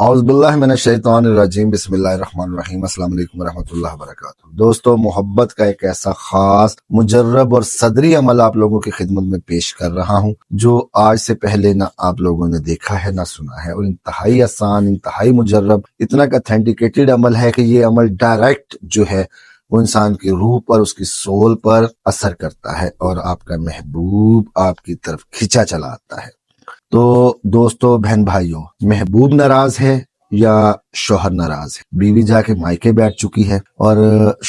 اعوذ باللہ من الشیطان الرجیم بسم اللہ الرحمن الرحیم السلام علیکم ورحمۃ اللہ وبرکاتہ۔ دوستو، محبت کا ایک ایسا خاص مجرب اور صدری عمل آپ لوگوں کی خدمت میں پیش کر رہا ہوں جو آج سے پہلے نہ آپ لوگوں نے دیکھا ہے نہ سنا ہے، اور انتہائی آسان، انتہائی مجرب، اتنا اتھینٹیکیٹڈ عمل ہے کہ یہ عمل ڈائریکٹ جو ہے وہ انسان کی روح پر، اس کی سول پر اثر کرتا ہے اور آپ کا محبوب آپ کی طرف کھینچا چلا آتا ہے۔ تو دوستو، بہن بھائیوں، محبوب ناراض ہے یا شوہر ناراض ہے؟ بیوی جا کے مائکے بیٹھ چکی ہے اور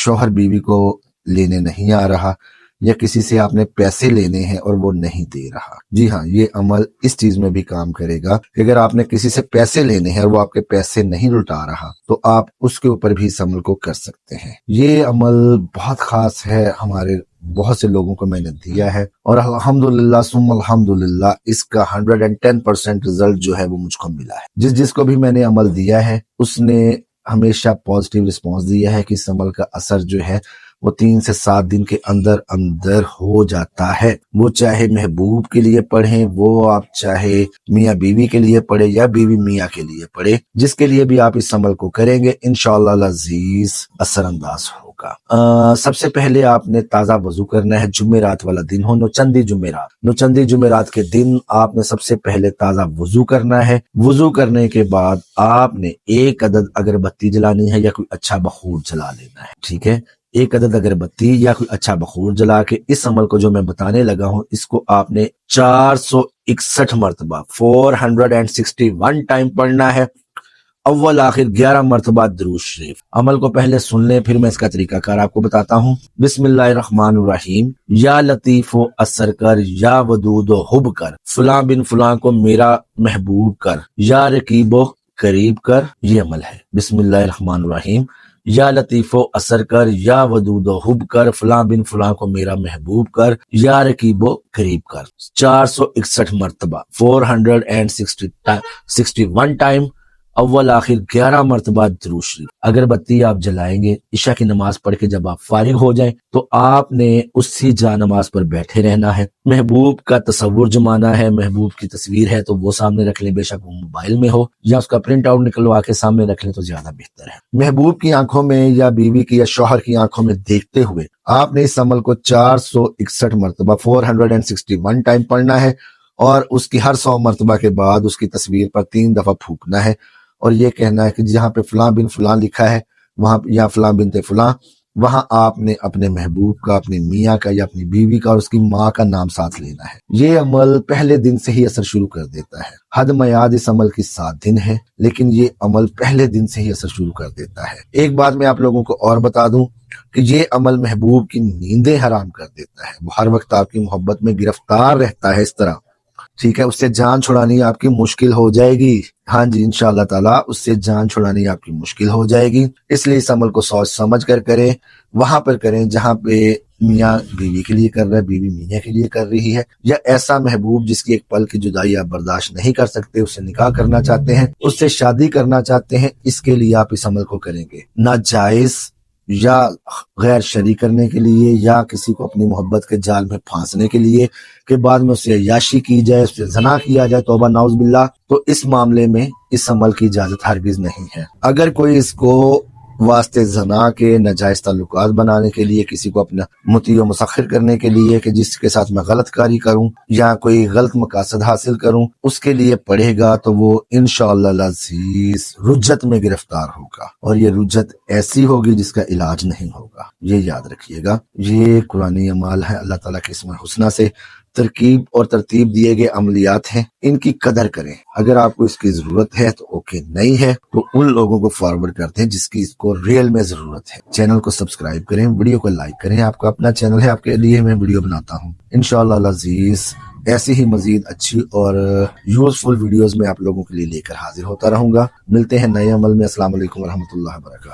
شوہر بیوی کو لینے نہیں آ رہا، یا کسی سے آپ نے پیسے لینے ہیں اور وہ نہیں دے رہا۔ جی ہاں، یہ عمل اس چیز میں بھی کام کرے گا کہ اگر آپ نے کسی سے پیسے لینے ہیں اور وہ آپ کے پیسے نہیں لوٹا رہا تو آپ اس کے اوپر بھی اس عمل کو کر سکتے ہیں۔ یہ عمل بہت خاص ہے، ہمارے بہت سے لوگوں کو میں نے دیا ہے، اور الحمدللہ ثم الحمدللہ اس کا 110% رزلٹ جو ہے وہ مجھ کو ملا ہے۔ جس کو بھی میں نے عمل دیا ہے اس نے ہمیشہ پازیٹیو رسپانس دیا ہے کہ اس عمل کا اثر جو ہے وہ 3 سے 7 دن کے اندر اندر ہو جاتا ہے۔ وہ چاہے محبوب کے لیے پڑھیں، وہ آپ چاہے میاں بیوی کے لیے پڑھے یا بیوی میاں کے لیے پڑھے، جس کے لیے بھی آپ اس عمل کو کریں گے انشاءاللہ العزیز اثر انداز ہوگا۔ سب سے پہلے آپ نے تازہ وضو کرنا ہے۔ جمعرات والا دن ہو، نوچندی جمعرات کے دن آپ نے سب سے پہلے تازہ وضو کرنا ہے۔ وضو کرنے کے بعد آپ نے 1 عدد اگربتی جلانی ہے یا کوئی اچھا بخور جلا لینا ہے، ٹھیک ہے؟ 1 عدد اگربتی یا کوئی اچھا بخور جلا کے اس عمل کو جو میں بتانے لگا ہوں اس کو آپ نے 461 مرتبہ 461 ٹائم پڑھنا ہے، اول آخر 11 مرتبہ درود شریف۔ عمل کو پہلے سن لیں، پھر میں اس کا طریقہ کار آپ کو بتاتا ہوں۔ بسم اللہ الرحمن الرحیم۔ یا لطیف و اثر کر، یا ودود و حب کر، فلاں بن فلاں کو میرا محبوب کر، یا رقیب و قریب کر۔ یہ عمل ہے۔ بسم اللہ الرحمن الرحیم۔ یا لطیف و اثر کر، یا ودود و حب کر، فلاں بن فلاں کو میرا محبوب کر، یا رقیب و قریب کر۔ 461 مرتبہ 461 ٹائم، اول آخر 11 مرتبہ درود شریف۔ اگربتی آپ جلائیں گے، عشاء کی نماز پڑھ کے جب آپ فارغ ہو جائیں تو آپ نے اسی جا نماز پر بیٹھے رہنا ہے۔ محبوب کا تصور جمانا ہے، محبوب کی تصویر ہے تو وہ سامنے رکھ لیں، بے شک وہ موبائل میں ہو یا اس کا پرنٹ آؤٹ نکلوا کے سامنے رکھ لیں تو زیادہ بہتر ہے۔ محبوب کی آنکھوں میں یا بیوی کی یا شوہر کی آنکھوں میں دیکھتے ہوئے آپ نے اس عمل کو 461 مرتبہ 461 ٹائم پڑھنا ہے، اور اس کی ہر 100 مرتبہ کے بعد اس کی تصویر پر 3 دفعہ پھونکنا ہے، اور یہ کہنا ہے کہ جہاں پہ فلاں بن فلاں لکھا ہے وہاں یا فلاں بنت فلاں، وہاں آپ نے اپنے محبوب کا، اپنے میاں کا یا اپنی بیوی کا اور اس کی ماں کا نام ساتھ لینا ہے۔ یہ عمل پہلے دن سے ہی اثر شروع کر دیتا ہے۔ حد میعاد اس عمل کی 7 دن ہے، لیکن یہ عمل پہلے دن سے ہی اثر شروع کر دیتا ہے۔ ایک بات میں آپ لوگوں کو اور بتا دوں کہ یہ عمل محبوب کی نیندیں حرام کر دیتا ہے۔ وہ ہر وقت آپ کی محبت میں گرفتار رہتا ہے اس طرح، ٹھیک ہے؟ اس سے جان چھڑانی آپ کی مشکل ہو جائے گی۔ ہاں جی، انشاءاللہ تعالیٰ اس سے جان چھڑانی آپ کی مشکل ہو جائے گی۔ اس لیے اس عمل کو سوچ سمجھ کر کریں، وہاں پر کریں جہاں پہ میاں بیوی کے لیے کر رہا ہے، بیوی میاں کے لیے کر رہی ہے، یا ایسا محبوب جس کی ایک پل کی جدائی آپ برداشت نہیں کر سکتے، اس سے نکاح کرنا چاہتے ہیں، اس سے شادی کرنا چاہتے ہیں، اس کے لیے آپ اس عمل کو کریں گے۔ ناجائز یا غیر شرعی کرنے کے لیے، یا کسی کو اپنی محبت کے جال میں پھانسنے کے لیے کہ بعد میں اسے عیاشی کی جائے، اس سے زنا کیا جائے، توبہ نعوذ باللہ، تو اس معاملے میں اس عمل کی اجازت ہرگز نہیں ہے۔ اگر کوئی اس کو واسطے زنا کے ناجائز تعلقات بنانے کے لیے، کسی کو اپنا مطیع و مسخر کرنے کے لیے کہ جس کے ساتھ میں غلط کاری کروں یا کوئی غلط مقاصد حاصل کروں، اس کے لیے پڑھے گا تو وہ انشاءاللہ العزیز رجت میں گرفتار ہوگا، اور یہ رجت ایسی ہوگی جس کا علاج نہیں ہوگا۔ یہ یاد رکھیے گا، یہ قرآنی اعمال ہے، اللہ تعالیٰ کے اسم الحسنہ سے ترکیب اور ترتیب دیے گئے عملیات ہیں، ان کی قدر کریں۔ اگر آپ کو اس کی ضرورت ہے تو اوکے، نہیں ہے تو ان لوگوں کو فارورڈ کرتے ہیں جس کی اس کو ریئل میں ضرورت ہے۔ چینل کو سبسکرائب کریں، ویڈیو کو لائک کریں۔ آپ کا اپنا چینل ہے، آپ کے لیے میں ویڈیو بناتا ہوں انشاءاللہ العزیز۔ ایسی ہی مزید اچھی اور یوزفل ویڈیوز میں آپ لوگوں کے لیے لے کر حاضر ہوتا رہوں گا۔ ملتے ہیں نئے عمل میں۔ السلام علیکم ورحمۃ اللہ وبرکاتہ۔